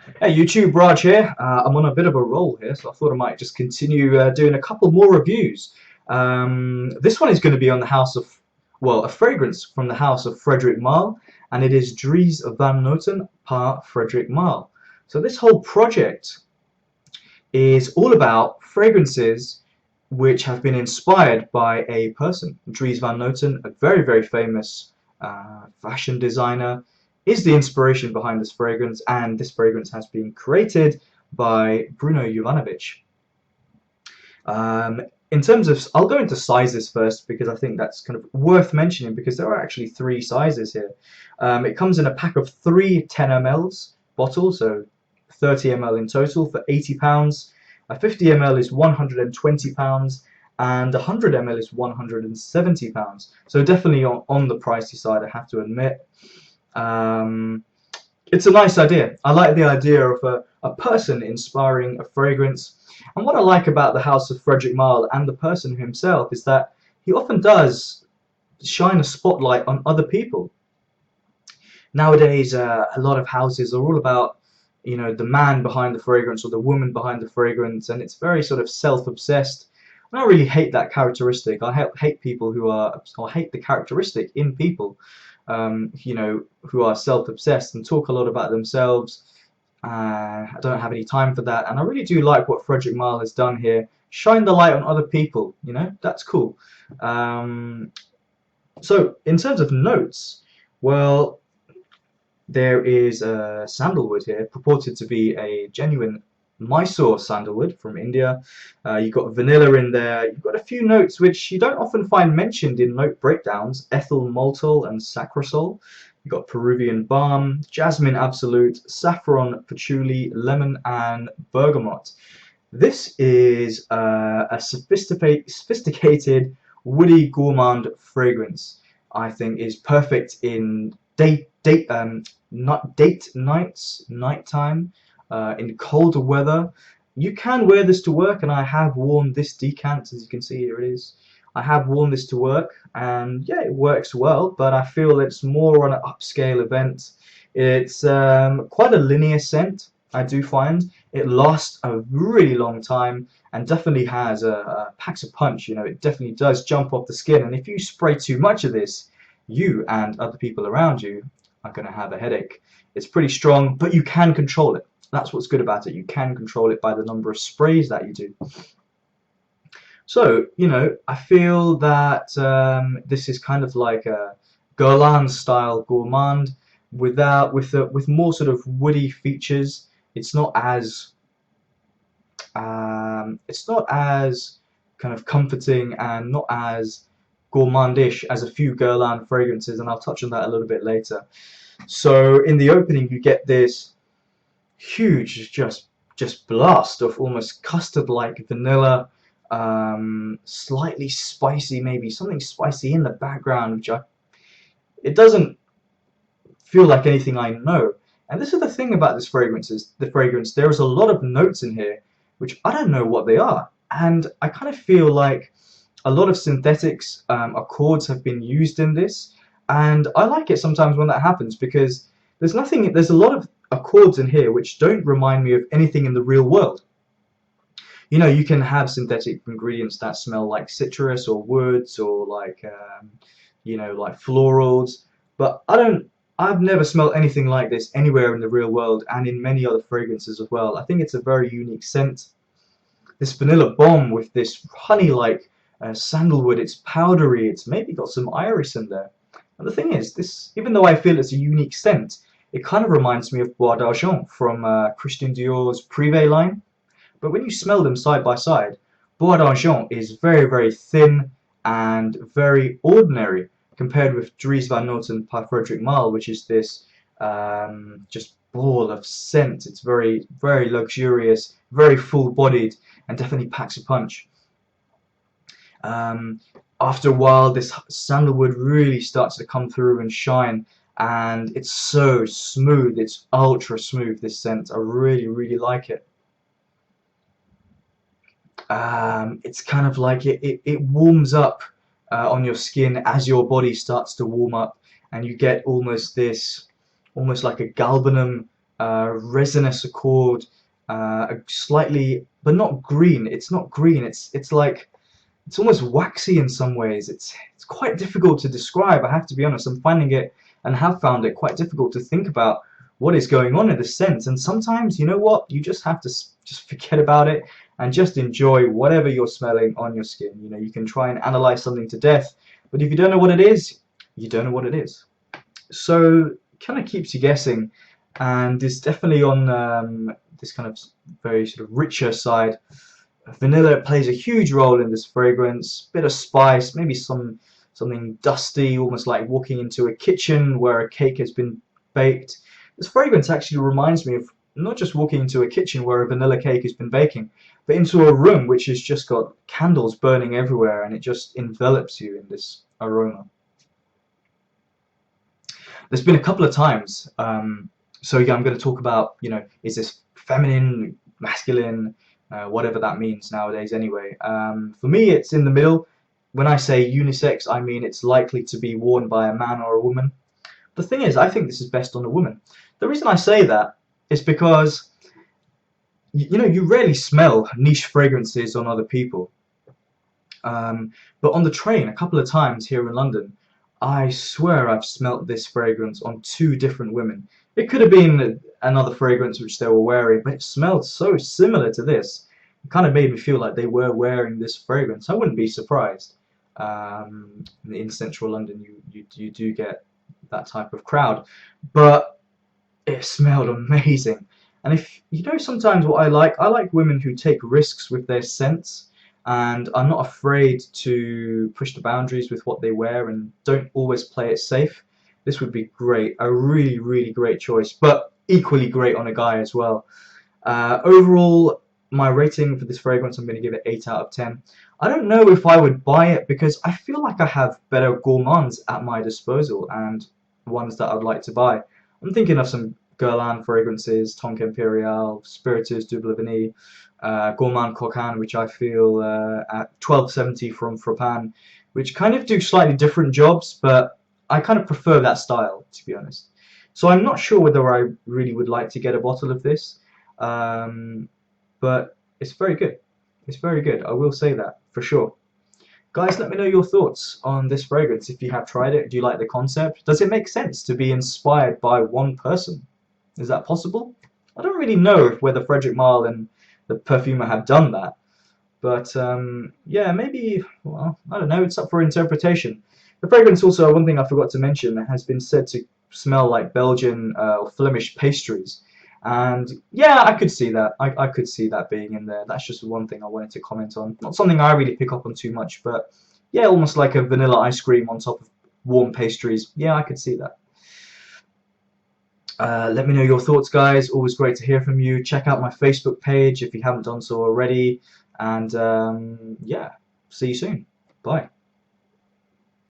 Hey YouTube, Raj here. I'm on a bit of a roll here, so I thought I might just continue doing a couple more reviews. This one is going to be on the house of, well, a fragrance from the house of Frederic Malle, and it is Dries van Noten par Frederic Malle. So this whole project is all about fragrances which have been inspired by a person. Dries van Noten, a very, very famous fashion designer, is the inspiration behind this fragrance, and this fragrance has been created by Bruno Jovanovic. In terms of, I'll go into sizes first because I think that's kind of worth mentioning because there are actually three sizes here. It comes in a pack of three 10 mls bottles, so 30 ml in total for £80. A 50 ml is £120, and 100 ml is £170. So definitely on the pricey side, I have to admit. It's a nice idea. I like the idea of a person inspiring a fragrance. And what I like about the House of Frederic Malle and the person himself is that he often does shine a spotlight on other people. Nowadays, a lot of houses are all about, you know, the man behind the fragrance or the woman behind the fragrance, and it's very sort of self-obsessed. I don't really hate that characteristic. I hate people who are, or hate the characteristic in people, you know, who are self-obsessed and talk a lot about themselves. I don't have any time for that, and I really do like what Frederic Malle has done here. Shine the light on other people, you know, that's cool. So in terms of notes, well, there is sandalwood here, purported to be a genuine Mysore sandalwood from India. You've got vanilla in there. You've got a few notes which you don't often find mentioned in note breakdowns: ethyl, maltol, and sacrasol. You've got Peruvian balm, jasmine absolute, saffron, patchouli, lemon, and bergamot. This is a sophisticated, woody, gourmand fragrance. I think is perfect in nighttime, in colder weather. You can wear this to work, and I have worn this decant, as you can see here it is. I have worn this to work, and yeah, it works well, but I feel it's more on an upscale event. It's quite a linear scent, I do find. It lasts a really long time and definitely has packs a punch. You know, it definitely does jump off the skin, and if you spray too much of this, you and other people around you are going to have a headache. It's pretty strong, but you can control it. That's what's good about it. You can control it by the number of sprays that you do. So, you know, I feel that this is kind of like a Guerlain style gourmand with more sort of woody features. It's not as kind of comforting and not as gourmandish as a few Guerlain fragrances, and I'll touch on that a little bit later. So in the opening, you get this huge just blast of almost custard-like vanilla, slightly spicy, maybe something spicy in the background, it doesn't feel like anything I know. And this is the thing about this fragrance, is the fragrance, there is a lot of notes in here which I don't know what they are, and I kind of feel like a lot of synthetics, accords have been used in this, and I like it sometimes when that happens because there's a lot of accords in here which don't remind me of anything in the real world. You know, you can have synthetic ingredients that smell like citrus or woods or like, you know, like florals, but I've never smelled anything like this anywhere in the real world and in many other fragrances as well. I think it's a very unique scent. This vanilla bomb with this honey-like sandalwood, it's powdery, it's maybe got some iris in there. And the thing is, this, even though I feel it's a unique scent, it kind of reminds me of Bois d'Argent from Christian Dior's Privé line. But when you smell them side by side, Bois d'Argent is very, very thin and very ordinary compared with Dries van Noten by Frederic Malle, which is this just ball of scent. It's very, very luxurious, very full-bodied, and definitely packs a punch. After a while, this sandalwood really starts to come through and shine, and it's so smooth. It's ultra smooth, this scent. I really, really like it. It's kind of like it warms up on your skin as your body starts to warm up, and you get almost like a galbanum resinous accord, a slightly, but not green. It's not green. It's like it's almost waxy in some ways. It's quite difficult to describe. I have to be honest. I'm finding it and have found it quite difficult to think about what is going on in the scent. And sometimes, you know what? You just have to just forget about it and just enjoy whatever you're smelling on your skin. You know, you can try and analyze something to death, but if you don't know what it is, you don't know what it is. So it kind of keeps you guessing, and it's definitely on this kind of very sort of richer side. Vanilla plays a huge role in this fragrance. Bit of spice, maybe something dusty, almost like walking into a kitchen where a cake has been baked. This fragrance actually reminds me of not just walking into a kitchen where a vanilla cake has been baking, but into a room which has just got candles burning everywhere, and it just envelops you in this aroma. There's been a couple of times. So yeah, I'm going to talk about, you know, is this feminine, masculine, whatever that means nowadays anyway. For me, it's in the middle. When I say unisex, I mean it's likely to be worn by a man or a woman. The thing is, I think this is best on a woman. The reason I say that is because, you know, you rarely smell niche fragrances on other people. But on the train, a couple of times here in London, I swear I've smelt this fragrance on two different women. It could have been another fragrance which they were wearing, but it smelled so similar to this. It kind of made me feel like they were wearing this fragrance. I wouldn't be surprised. In central London, you do get that type of crowd, but it smelled amazing. And if you know, sometimes what I like women who take risks with their scents and are not afraid to push the boundaries with what they wear and don't always play it safe. This would be great, a really, really great choice, but equally great on a guy as well. Overall, my rating for this fragrance, I'm going to give it 8 out of 10. I don't know if I would buy it because I feel like I have better gourmands at my disposal and ones that I'd like to buy. I'm thinking of some Guerlain fragrances, Tonka Imperial, Spiritus Double Vanille, Gourmand Coquin, which I feel at 1270 from Frappan, which kind of do slightly different jobs, but I kind of prefer that style, to be honest. So I'm not sure whether I really would like to get a bottle of this, but it's very good. It's very good, I will say that, for sure. Guys, let me know your thoughts on this fragrance. If you have tried it, do you like the concept? Does it make sense to be inspired by one person? Is that possible? I don't really know if whether Frederic Malle and the perfumer have done that, but yeah, maybe, well, I don't know, it's up for interpretation. The fragrance also, one thing I forgot to mention, has been said to smell like Belgian or Flemish pastries. And yeah, I could see that. I could see that being in there. That's just one thing I wanted to comment on. Not something I really pick up on too much, but yeah, almost like a vanilla ice cream on top of warm pastries. Yeah, I could see that. Let me know your thoughts, guys. Always great to hear from you. Check out my Facebook page if you haven't done so already. And yeah, see you soon. Bye.